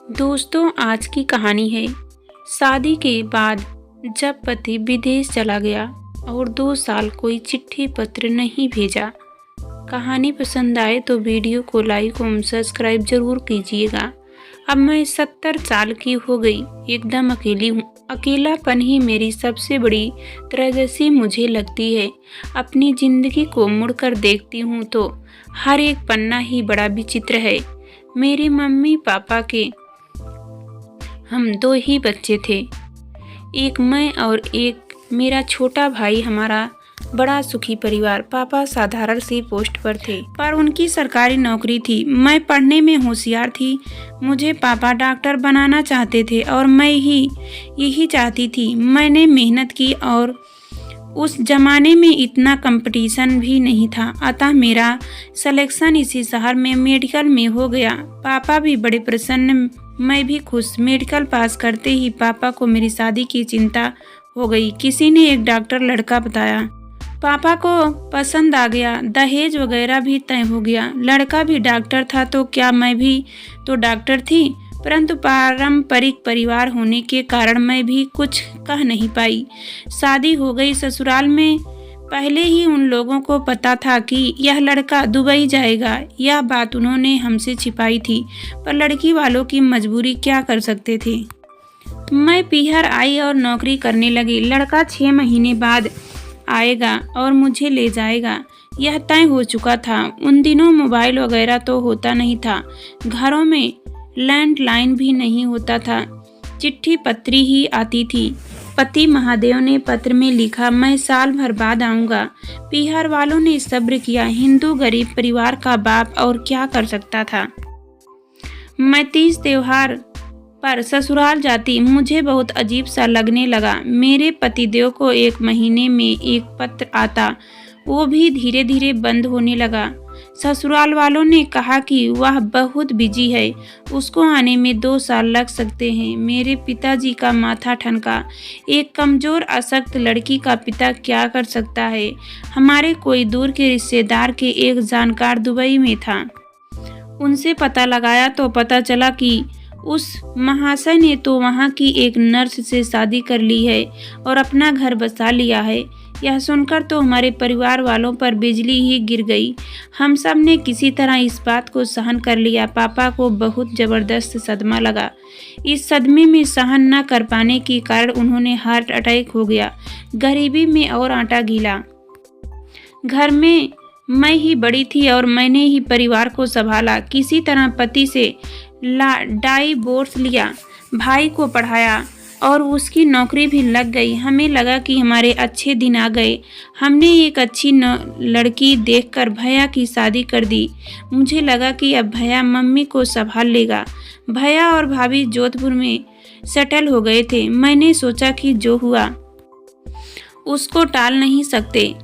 दोस्तों, आज की कहानी है शादी के बाद जब पति विदेश चला गया और 2 साल कोई चिट्ठी पत्र नहीं भेजा। कहानी पसंद आए तो वीडियो को लाइक और सब्सक्राइब जरूर कीजिएगा। अब मैं 70 साल की हो गई, एकदम अकेली हूँ। अकेलापन ही मेरी सबसे बड़ी त्रयोदशी मुझे लगती है। अपनी जिंदगी को मुड़कर देखती हूँ तो हर एक पन्ना ही बड़ा विचित्र है। मेरे मम्मी पापा के हम 2 ही बच्चे थे, एक मैं और एक मेरा छोटा भाई। हमारा बड़ा सुखी परिवार। पापा साधारण सी पोस्ट पर थे, पर उनकी सरकारी नौकरी थी। मैं पढ़ने में होशियार थी। मुझे पापा डॉक्टर बनाना चाहते थे और मैं ही यही चाहती थी। मैंने मेहनत की और उस जमाने में इतना कंपटीशन भी नहीं था, अतः मेरा सिलेक्शन इसी शहर में मेडिकल में हो गया। पापा भी बड़े प्रसन्न, मैं भी खुश। मेडिकल पास करते ही पापा को मेरी शादी की चिंता हो गई। किसी ने एक डॉक्टर लड़का बताया, पापा को पसंद आ गया। दहेज वगैरह भी तय हो गया। लड़का भी डॉक्टर था तो क्या मैं भी तो डॉक्टर थी, परंतु पारंपरिक परिवार होने के कारण मैं भी कुछ कह नहीं पाई। शादी हो गई। ससुराल में पहले ही उन लोगों को पता था कि यह लड़का दुबई जाएगा। यह बात उन्होंने हमसे छिपाई थी, पर लड़की वालों की मजबूरी क्या कर सकते थे। मैं पीहर आई और नौकरी करने लगी। लड़का 6 महीने बाद आएगा और मुझे ले जाएगा, यह तय हो चुका था। उन दिनों मोबाइल वगैरह तो होता नहीं था, घरों में लैंडलाइन भी नहीं होता था, चिट्ठी पत्री ही आती थी। पति महादेव ने पत्र में लिखा, मैं साल भर बाद आऊँगा। पीहर वालों ने सब्र किया। हिंदू गरीब परिवार का बाप और क्या कर सकता था। मैं 30 त्योहार पर ससुराल जाती। मुझे बहुत अजीब सा लगने लगा। मेरे पतिदेव को 1 महीने में एक पत्र आता, वो भी धीरे धीरे बंद होने लगा। ससुराल वालों ने कहा कि वह बहुत बिजी है, उसको आने में 2 साल लग सकते हैं। मेरे पिताजी का माथा ठनका। एक कमजोर अशक्त लड़की का पिता क्या कर सकता है। हमारे कोई दूर के रिश्तेदार के एक जानकार दुबई में था, उनसे पता लगाया तो पता चला कि उस महाशय ने तो वहाँ की एक नर्स से शादी कर ली है और अपना घर बसा लिया है। यह सुनकर तो हमारे परिवार वालों पर बिजली ही गिर गई। हम सब ने किसी तरह इस बात को सहन कर लिया। पापा को बहुत जबरदस्त सदमा लगा। इस सदमे में सहन न कर पाने के कारण उन्होंने हार्ट अटैक हो गया। गरीबी में और आटा गीला। घर में मैं ही बड़ी थी और मैंने ही परिवार को संभाला। किसी तरह पति से डाइवोर्स लिया, भाई को पढ़ाया और उसकी नौकरी भी लग गई। हमें लगा कि हमारे अच्छे दिन आ गए। हमने एक अच्छी लड़की देखकर भैया की शादी कर दी। मुझे लगा कि अब भैया मम्मी को संभाल लेगा। भैया और भाभी जोधपुर में सेटल हो गए थे। मैंने सोचा कि जो हुआ उसको टाल नहीं सकते,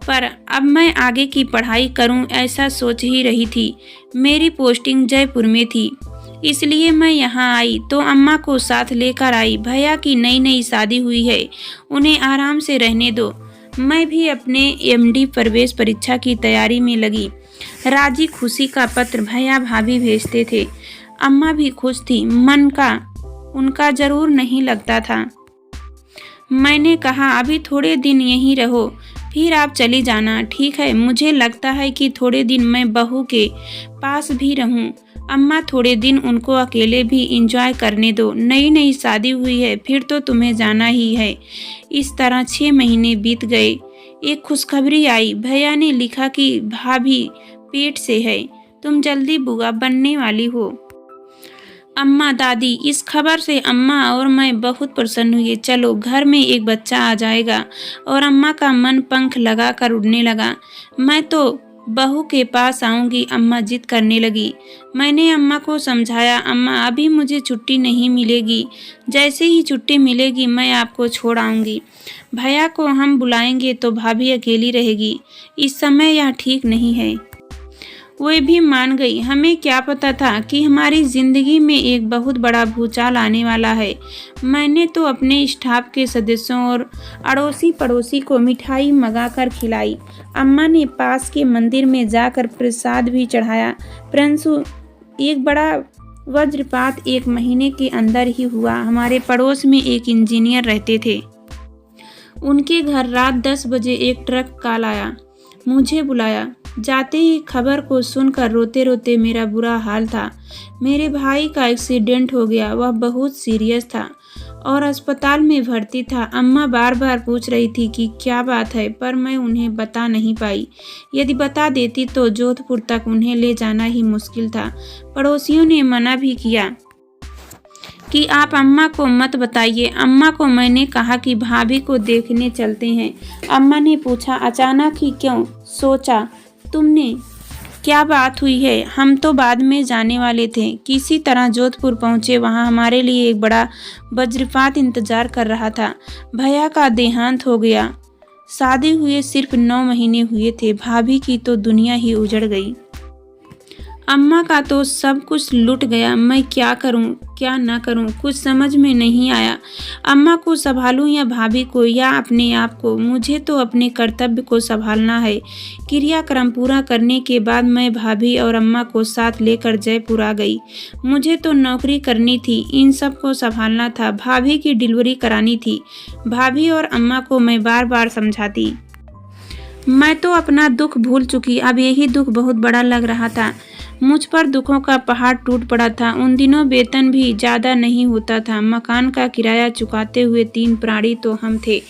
पर अब मैं आगे की पढ़ाई करूं, ऐसा सोच ही रही थी। मेरी पोस्टिंग जयपुर में थी, इसलिए मैं यहाँ आई तो अम्मा को साथ लेकर आई। भैया की नई नई शादी हुई है, उन्हें आराम से रहने दो। मैं भी अपने एमडी प्रवेश परीक्षा की तैयारी में लगी। राजी खुशी का पत्र भैया भाभी भेजते थे। अम्मा भी खुश थी, मन का उनका जरूर नहीं लगता था। मैंने कहा, अभी थोड़े दिन यहीं रहो, फिर आप चली जाना। ठीक है, मुझे लगता है कि थोड़े दिन मैं बहू के पास भी रहूं। अम्मा, थोड़े दिन उनको अकेले भी एंजॉय करने दो। नई नई शादी हुई है, फिर तो तुम्हें जाना ही है। इस तरह 6 महीने बीत गए। एक खुशखबरी आई। भैया ने लिखा कि भाभी पेट से है, तुम जल्दी बुआ बनने वाली हो। अम्मा, दादी, इस खबर से अम्मा और मैं बहुत प्रसन्न हुए। चलो, घर में एक बच्चा आ जाएगा। और अम्मा का मन पंख लगाकर उड़ने लगा। मैं तो बहू के पास आऊंगी, अम्मा जिद करने लगी। मैंने अम्मा को समझाया, अम्मा अभी मुझे छुट्टी नहीं मिलेगी, जैसे ही छुट्टी मिलेगी मैं आपको छोड़ आऊंगी। भैया को हम बुलाएंगे तो भाभी अकेली रहेगी, इस समय यह ठीक नहीं है। वे भी मान गई। हमें क्या पता था कि हमारी जिंदगी में एक बहुत बड़ा भूचाल आने वाला है। मैंने तो अपने स्टाफ के सदस्यों और अड़ोसी पड़ोसी को मिठाई मंगाकर खिलाई। अम्मा ने पास के मंदिर में जाकर प्रसाद भी चढ़ाया, परंतु एक बड़ा वज्रपात 1 महीने के अंदर ही हुआ। हमारे पड़ोस में एक इंजीनियर रहते थे। उनके घर रात 10 बजे एक ट्रक कॉल आया, मुझे बुलाया। जाते ही खबर को सुनकर रोते रोते मेरा बुरा हाल था। मेरे भाई का एक्सीडेंट हो गया, वह बहुत सीरियस था और अस्पताल में भर्ती था। अम्मा बार बार पूछ रही थी कि क्या बात है, पर मैं उन्हें बता नहीं पाई। यदि बता देती तो जोधपुर तक उन्हें ले जाना ही मुश्किल था। पड़ोसियों ने मना भी किया कि आप अम्मा को मत बताइए। अम्मा को मैंने कहा कि भाभी को देखने चलते हैं। अम्मा ने पूछा, अचानक ही क्यों? सोचा तुमने, क्या बात हुई है? हम तो बाद में जाने वाले थे। किसी तरह जोधपुर पहुंचे। वहां हमारे लिए एक बड़ा वज्रपात इंतजार कर रहा था। भैया का देहांत हो गया। शादी हुए सिर्फ 9 महीने हुए थे। भाभी की तो दुनिया ही उजड़ गई। अम्मा का तो सब कुछ लुट गया। मैं क्या करूं, क्या ना करूं, कुछ समझ में नहीं आया। अम्मा को संभालूं या भाभी को या अपने आप को? मुझे तो अपने कर्तव्य को संभालना है। क्रियाक्रम पूरा करने के बाद मैं भाभी और अम्मा को साथ लेकर जयपुर आ गई। मुझे तो नौकरी करनी थी, इन सब को संभालना था, भाभी की डिलीवरी करानी थी। भाभी और अम्मा को मैं बार बार समझाती। मैं तो अपना दुख भूल चुकी। अब यही दुख बहुत बड़ा लग रहा था। मुझ पर दुखों का पहाड़ टूट पड़ा था। उन दिनों वेतन भी ज़्यादा नहीं होता था। मकान का किराया चुकाते हुए 3 प्राणी तो हम थे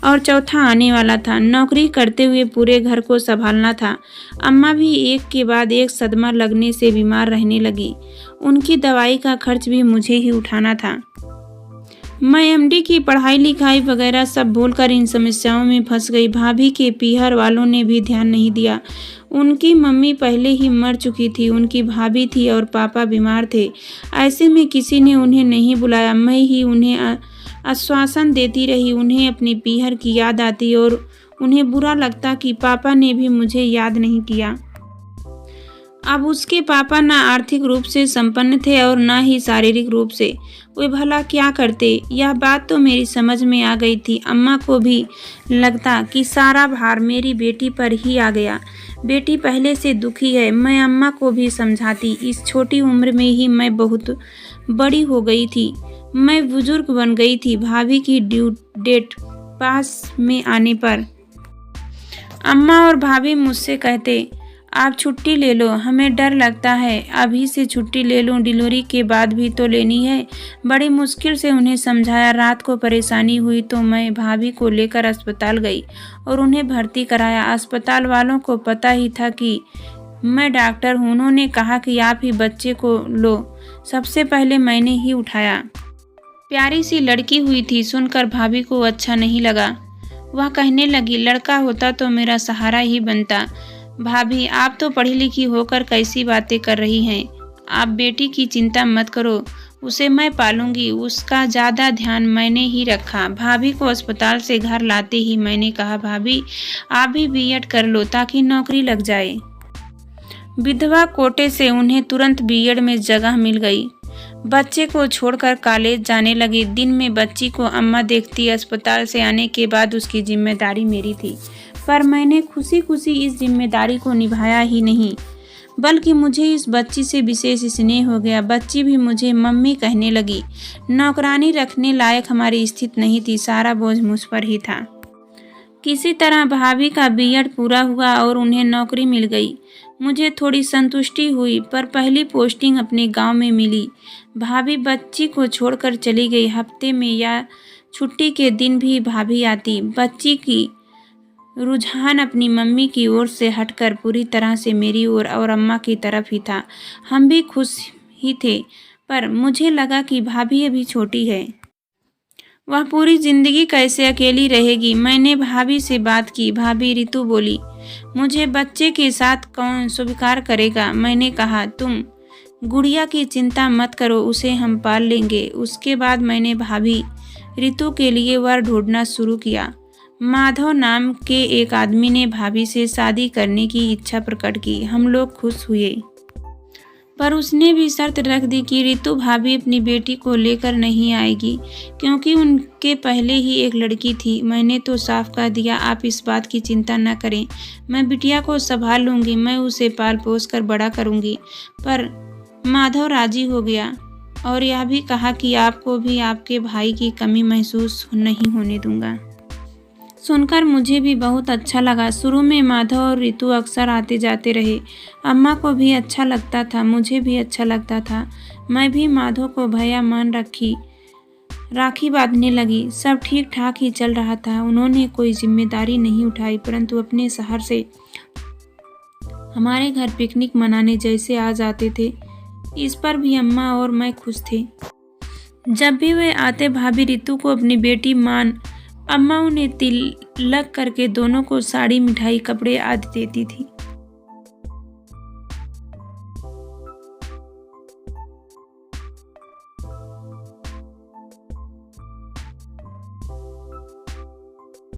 और चौथा आने वाला था। नौकरी करते हुए पूरे घर को संभालना था। अम्मा भी एक के बाद एक सदमा लगने से बीमार रहने लगी। उनकी दवाई का खर्च भी मुझे ही उठाना था। मैं एमडी की पढ़ाई लिखाई वगैरह सब भूलकर इन समस्याओं में फंस गई। भाभी के पीहर वालों ने भी ध्यान नहीं दिया। उनकी मम्मी पहले ही मर चुकी थी, उनकी भाभी थी और पापा बीमार थे। ऐसे में किसी ने उन्हें नहीं बुलाया। मैं ही उन्हें आश्वासन देती रही। उन्हें अपने पीहर की याद आती और उन्हें बुरा लगता कि पापा ने भी मुझे याद नहीं किया। अब उसके पापा ना आर्थिक रूप से संपन्न थे और ना ही शारीरिक रूप से। वे भला क्या करते? यह बात तो मेरी समझ में आ गई थी। अम्मा को भी लगता कि सारा भार मेरी बेटी पर ही आ गया। बेटी पहले से दुखी है। मैं अम्मा को भी समझाती। इस छोटी उम्र में ही मैं बहुत बड़ी हो गई थी। मैं बुजुर्ग बन गई थी। भाभी की ड्यू डेट पास में आने पर अम्मा और भाभी मुझसे कहते, आप छुट्टी ले लो, हमें डर लगता है। अभी से छुट्टी ले लूं, डिलीवरी के बाद भी तो लेनी है। बड़ी मुश्किल से उन्हें समझाया। रात को परेशानी हुई तो मैं भाभी को लेकर अस्पताल गई और उन्हें भर्ती कराया। अस्पताल वालों को पता ही था कि मैं डॉक्टर हूँ। उन्होंने कहा कि आप ही बच्चे को लो। सबसे पहले मैंने ही उठाया। प्यारी सी लड़की हुई थी। सुनकर भाभी को अच्छा नहीं लगा। वह कहने लगी, लड़का होता तो मेरा सहारा ही बनता। भाभी, आप तो पढ़ी लिखी होकर कैसी बातें कर रही हैं? आप बेटी की चिंता मत करो, उसे मैं पालूंगी। उसका ज़्यादा ध्यान मैंने ही रखा। भाभी को अस्पताल से घर लाते ही मैंने कहा, भाभी आप भी बीएड कर लो ताकि नौकरी लग जाए। विधवा कोटे से उन्हें तुरंत बीएड में जगह मिल गई। बच्चे को छोड़कर कॉलेज जाने लगी। दिन में बच्ची को अम्मा देखती। अस्पताल से आने के बाद उसकी जिम्मेदारी मेरी थी, पर मैंने खुशी खुशी इस जिम्मेदारी को निभाया ही नहीं, बल्कि मुझे इस बच्ची से विशेष स्नेह हो गया। बच्ची भी मुझे मम्मी कहने लगी। नौकरानी रखने लायक हमारी स्थिति नहीं थी। सारा बोझ मुझ पर ही था। किसी तरह भाभी का बीएड पूरा हुआ और उन्हें नौकरी मिल गई। मुझे थोड़ी संतुष्टि हुई, पर पहली पोस्टिंग अपने गांव में मिली। भाभी बच्ची को छोड़कर चली गई। हफ्ते में या छुट्टी के दिन भी भाभी आती। बच्ची की रुझान अपनी मम्मी की ओर से हटकर पूरी तरह से मेरी ओर और अम्मा की तरफ ही था। हम भी खुश ही थे, पर मुझे लगा कि भाभी अभी छोटी है। वह पूरी जिंदगी कैसे अकेली रहेगी। मैंने भाभी से बात की। भाभी रितु बोली, मुझे बच्चे के साथ कौन स्वीकार करेगा? मैंने कहा, तुम गुड़िया की चिंता मत करो, उसे हम पाल लेंगे। उसके बाद मैंने भाभी रितु के लिए वर ढूंढना शुरू किया। माधव नाम के एक आदमी ने भाभी से शादी करने की इच्छा प्रकट की। हम लोग खुश हुए, पर उसने भी शर्त रख दी कि रितु भाभी अपनी बेटी को लेकर नहीं आएगी, क्योंकि उनके पहले ही एक लड़की थी। मैंने तो साफ कह दिया, आप इस बात की चिंता न करें, मैं बिटिया को संभाल लूँगी, मैं उसे पाल पोस कर बड़ा करूँगी। पर माधव राजी हो गया और यह भी कहा कि आपको भी आपके भाई की कमी महसूस नहीं होने दूंगा। सुनकर मुझे भी बहुत अच्छा लगा। शुरू में माधव और रितु अक्सर आते जाते रहे। अम्मा को भी अच्छा लगता था, मुझे भी अच्छा लगता था। मैं भी माधव को भैया मान राखी बांधने लगी। सब ठीक ठाक ही चल रहा था। उन्होंने कोई जिम्मेदारी नहीं उठाई, परंतु अपने शहर से हमारे घर पिकनिक मनाने जैसे आ जाते थे। इस पर भी अम्मा और मैं खुश थे। जब भी वे आते भाभी रितु को अपनी बेटी मान अम्मा उन्हें तिलक करके दोनों को साड़ी, मिठाई, कपड़े आदि देती थी।